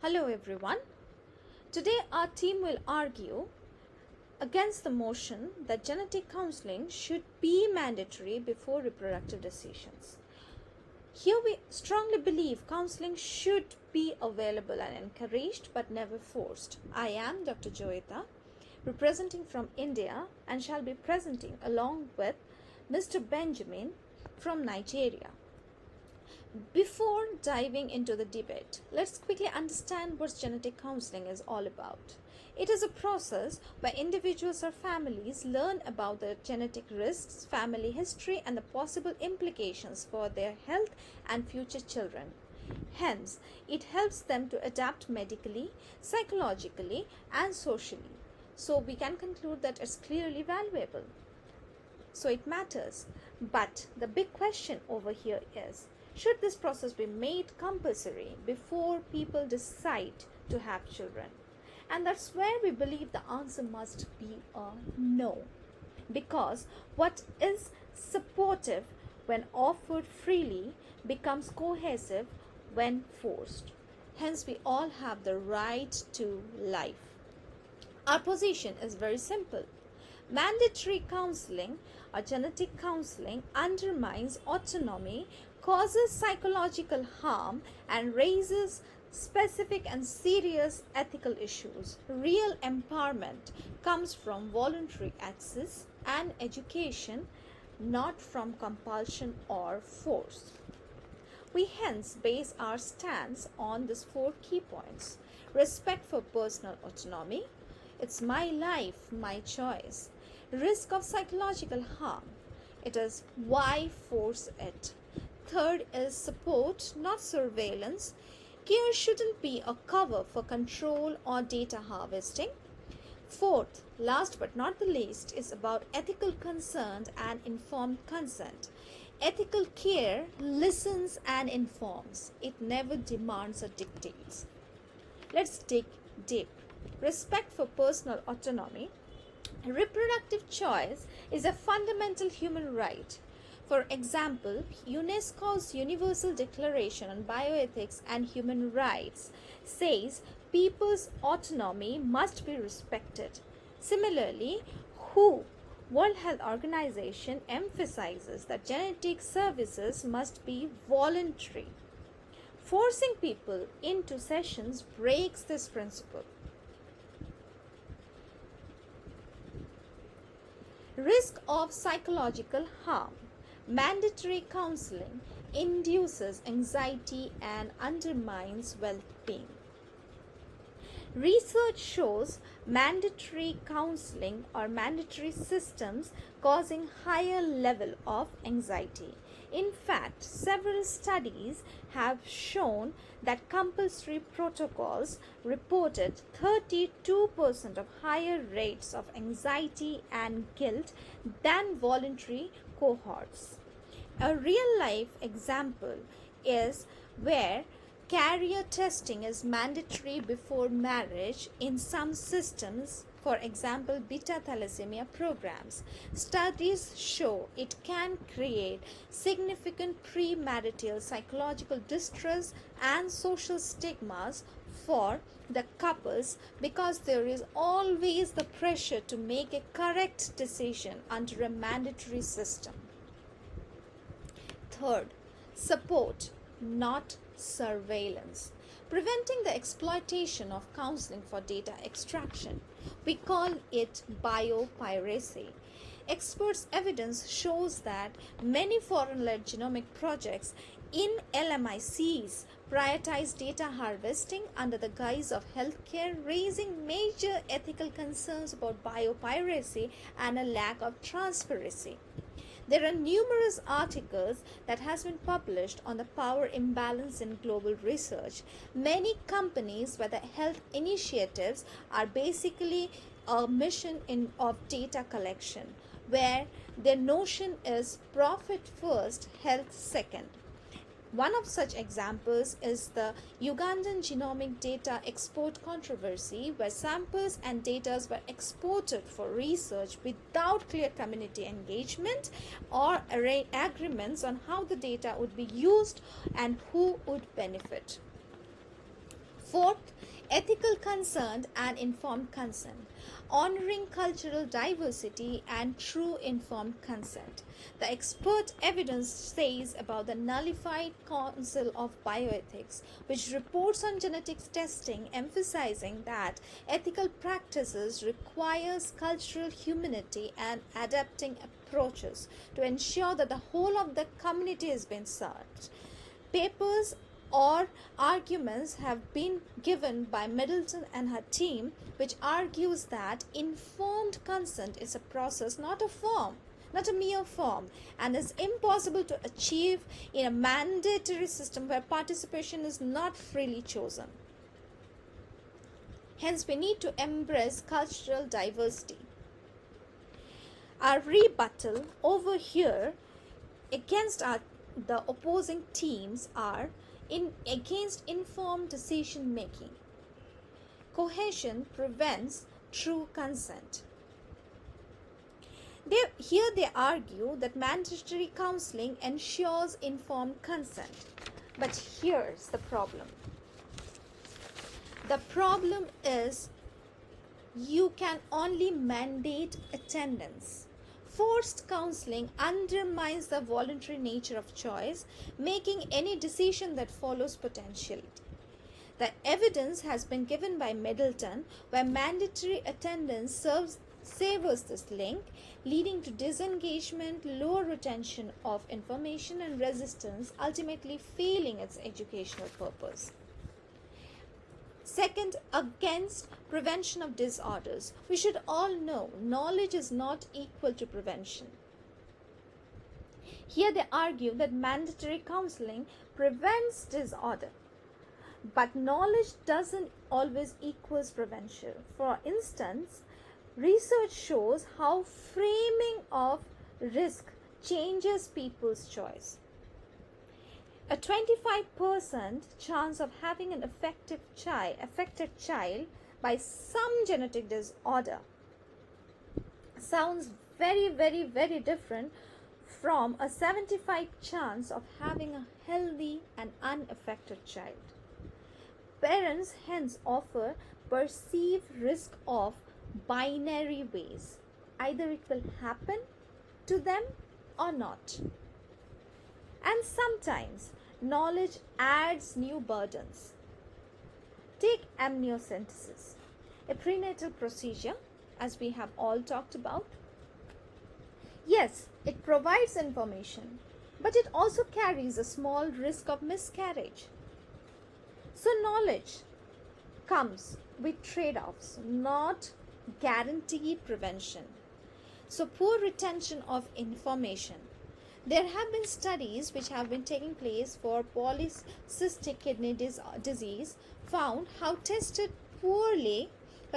Hello everyone. Today our team will argue against the motion that genetic counseling should be mandatory before reproductive decisions. Here we strongly believe counseling should be available and encouraged but never forced. I am Dr. Joeta, representing from India, and shall be presenting along with Mr. Benjamin from Nigeria. Before diving into the debate, let's quickly understand what genetic counseling is all about. It is a process where individuals or families learn about their genetic risks, family history, and the possible implications for their health and future children. Hence, it helps them to adapt medically, psychologically, and socially. So, we can conclude that it's clearly valuable. So, it matters. But the big question over here is, should this process be made compulsory before people decide to have children? And that's where we believe the answer must be a no. Because what is supportive when offered freely becomes coercive when forced. Hence, we all have the right to life. Our position is very simple. Mandatory counseling or genetic counseling undermines autonomy, causes psychological harm, and raises specific and serious ethical issues. Real empowerment comes from voluntary access and education, not from compulsion or force. We hence base our stance on these 4 key points. Respect for personal autonomy. It's my life, my choice. Risk of psychological harm. It is why force it. Third is support, not surveillance. Care shouldn't be a cover for control or data harvesting. Fourth, last but not the least, is about ethical concern and informed consent. Ethical care listens and informs. It never demands or dictates. Let's dig deep. Respect for personal autonomy. Reproductive choice is a fundamental human right. For example, UNESCO's Universal Declaration on Bioethics and Human Rights says people's autonomy must be respected. Similarly, World Health Organization emphasizes that genetic services must be voluntary. Forcing people into sessions breaks this principle. Risk of psychological harm. Mandatory counseling induces anxiety and undermines well-being. Research shows mandatory counseling or mandatory systems causing higher level of anxiety. In fact, several studies have shown that compulsory protocols reported 32% of higher rates of anxiety and guilt than voluntary cohorts. A real-life example is where carrier testing is mandatory before marriage in some systems, for example, beta thalassemia programs. Studies show it can create significant premarital psychological distress and social stigmas for the couples because there is always the pressure to make a correct decision under a mandatory system. Third, support, not surveillance. Preventing the exploitation of counseling for data extraction. We call it biopiracy. Experts' evidence shows that many foreign-led genomic projects in LMICs prioritize data harvesting under the guise of healthcare, raising major ethical concerns about biopiracy and a lack of transparency. There are numerous articles that has been published on the power imbalance in global research. Many companies, whether health initiatives, are basically a mission of data collection, where their notion is profit first, health second. One of such examples is the Ugandan genomic data export controversy, where samples and data were exported for research without clear community engagement or agreements on how the data would be used and who would benefit. Fourth, ethical consent and informed consent, honoring cultural diversity and true informed consent. The expert evidence says about the nullified Council of Bioethics, which reports on genetics testing, emphasizing that ethical practices requires cultural humanity and adapting approaches to ensure that the whole of the community has been served. Papers or arguments have been given by Middleton and her team, which argues that informed consent is a process, not a mere form, and is impossible to achieve in a mandatory system where participation is not freely chosen. Hence, we need to embrace cultural diversity. Our rebuttal over here against the opposing teams are against informed decision making. Coercion prevents true consent. Here they argue that mandatory counseling ensures informed consent. But here's the problem. The problem is you can only mandate attendance. Forced counseling undermines the voluntary nature of choice, making any decision that follows potentiality. The evidence has been given by Middleton, where mandatory attendance savors this link, leading to disengagement, lower retention of information, and resistance, ultimately failing its educational purpose. Second, against prevention of disorders. We should all know knowledge is not equal to prevention. Here they argue that mandatory counseling prevents disorder, but knowledge doesn't always equals prevention. For instance, research shows how framing of risk changes people's choice. A 25% chance of having an affected child by some genetic disorder sounds very, very, very different from a 75% chance of having a healthy and unaffected child. Parents hence offer perceived risk of binary ways. Either it will happen to them or not. And sometimes knowledge adds new burdens. Take amniocentesis, a prenatal procedure, as we have all talked about. Yes, it provides information, but it also carries a small risk of miscarriage. So knowledge comes with trade-offs, not guaranteed prevention. So poor retention of information. There have been studies which have been taking place for polycystic kidney disease found how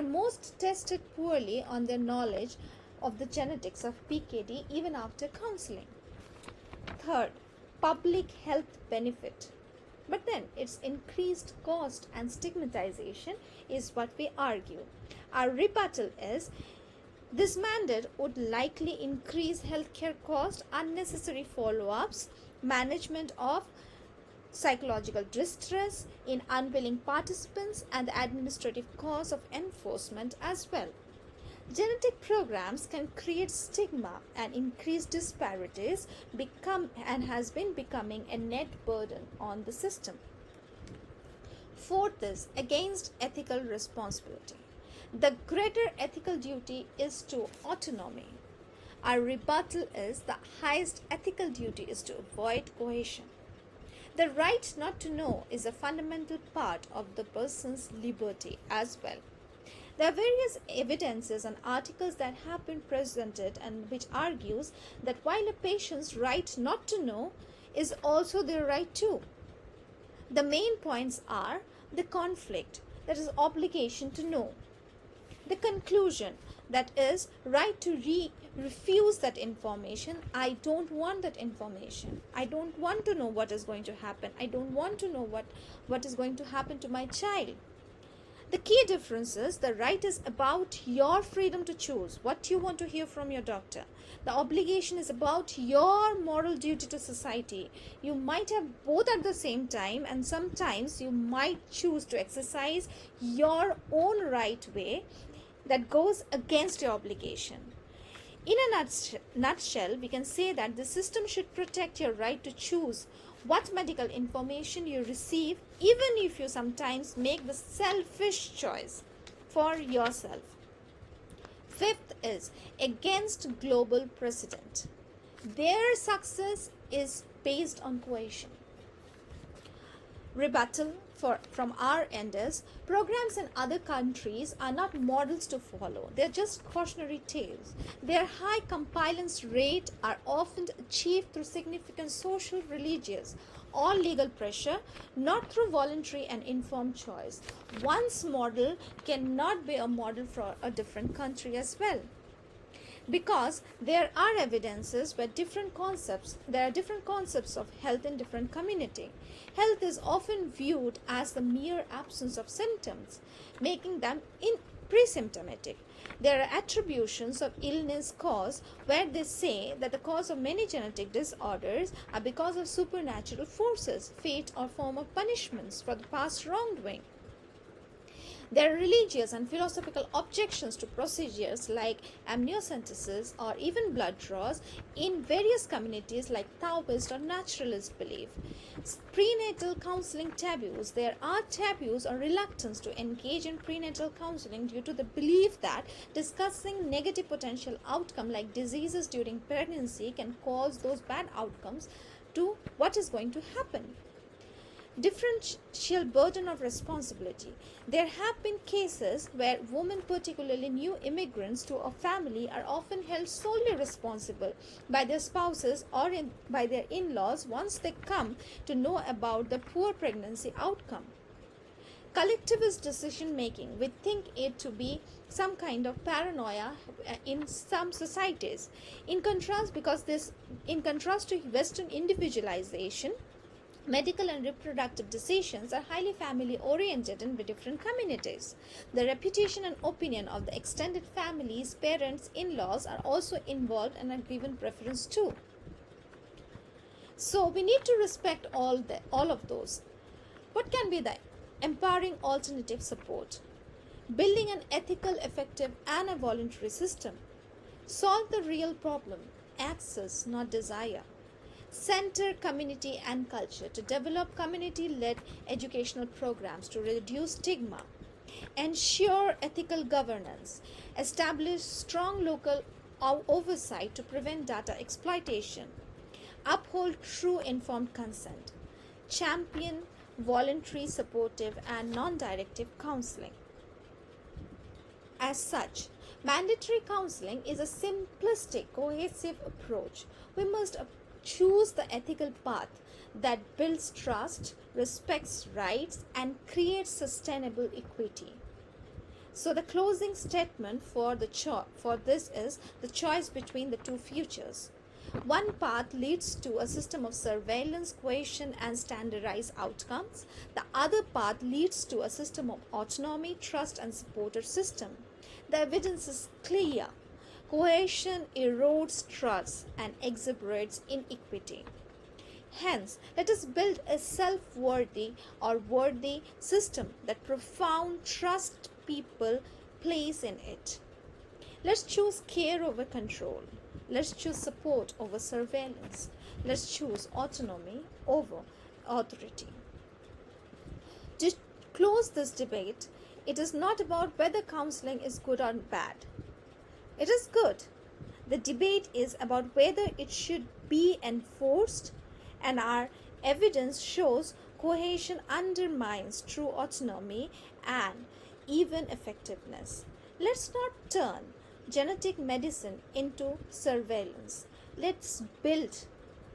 most tested poorly on their knowledge of the genetics of PKD even after counseling. Third, public health benefit. But then its increased cost and stigmatization is what we argue. Our rebuttal is this mandate would likely increase healthcare costs, unnecessary follow-ups, management of psychological distress in unwilling participants, and the administrative costs of enforcement as well. Genetic programs can create stigma and increase disparities and has been becoming a net burden on the system. Fourth is against ethical responsibility. The greater ethical duty is to autonomy. Our rebuttal is the highest ethical duty is to avoid coercion. The right not to know is a fundamental part of the person's liberty as well. There are various evidences and articles that have been presented and which argues that while a patient's right not to know is also their right to. The main points are the conflict, that is obligation to know. The conclusion, that is right to refuse that information. I don't want that information. I don't want to know what is going to happen. I don't want to know what is going to happen to my child. The key difference is the right is about your freedom to choose what you want to hear from your doctor. The obligation is about your moral duty to society. You might have both at the same time, and sometimes you might choose to exercise your own right way that goes against your obligation. In a nutshell, we can say that the system should protect your right to choose what medical information you receive, even if you sometimes make the selfish choice for yourself. Fifth is against global precedent. Their success is based on coercion. Rebuttal from our end is programs in other countries are not models to follow. They're just cautionary tales. Their high compliance rate are often achieved through significant social, religious, or legal pressure, not through voluntary and informed choice. One's model cannot be a model for a different country as well, because there are evidences where there are different concepts of health in different community. Health is often viewed as the mere absence of symptoms, making them pre-symptomatic. There are attributions of illness cause where they say that the cause of many genetic disorders are because of supernatural forces, fate, or form of punishments for the past wrongdoing. There are religious and philosophical objections to procedures like amniocentesis or even blood draws in various communities like Taoist or naturalist belief. Prenatal counseling taboos. There are taboos or reluctance to engage in prenatal counseling due to the belief that discussing negative potential outcome like diseases during pregnancy can cause those bad outcomes to what is going to happen. Differential burden of responsibility. There have been cases where women, particularly new immigrants to a family, are often held solely responsible by their spouses or by their in-laws once they come to know about the poor pregnancy outcome. Collectivist decision making, we think it to be some kind of paranoia in some societies. In contrast to Western individualization, medical and reproductive decisions are highly family oriented in different communities. The reputation and opinion of the extended families, parents, in-laws are also involved and are given preference too. So we need to respect all of those. What can be the empowering alternative support? Building an ethical, effective, and a voluntary system. Solve the real problem, access, not desire. Center community and culture to develop community-led educational programs to reduce stigma. Ensure ethical governance. Establish strong local oversight to prevent data exploitation. Uphold true informed consent. Champion voluntary, supportive, and non-directive counseling. As such, mandatory counseling is a simplistic, cohesive approach. We must choose the ethical path that builds trust, respects rights, and creates sustainable equity. So the closing statement for this is the choice between the two futures. One path leads to a system of surveillance, coercion, and standardized outcomes. The other path leads to a system of autonomy, trust, and supported system. The evidence is clear. Coercion erodes trust and exacerbates inequity. Hence, let us build a self-worthy or worthy system that profound trust people place in it. Let's choose care over control. Let's choose support over surveillance. Let's choose autonomy over authority. To close this debate, it is not about whether counseling is good or bad. It is good. The debate is about whether it should be enforced, and our evidence shows coercion undermines true autonomy and even effectiveness. Let's not turn genetic medicine into surveillance. Let's build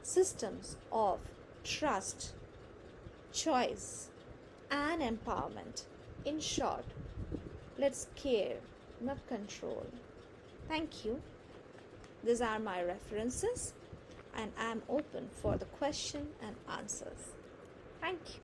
systems of trust, choice, and empowerment. In short, let's care, not control. Thank you. These are my references, and I am open for the question and answers. Thank you.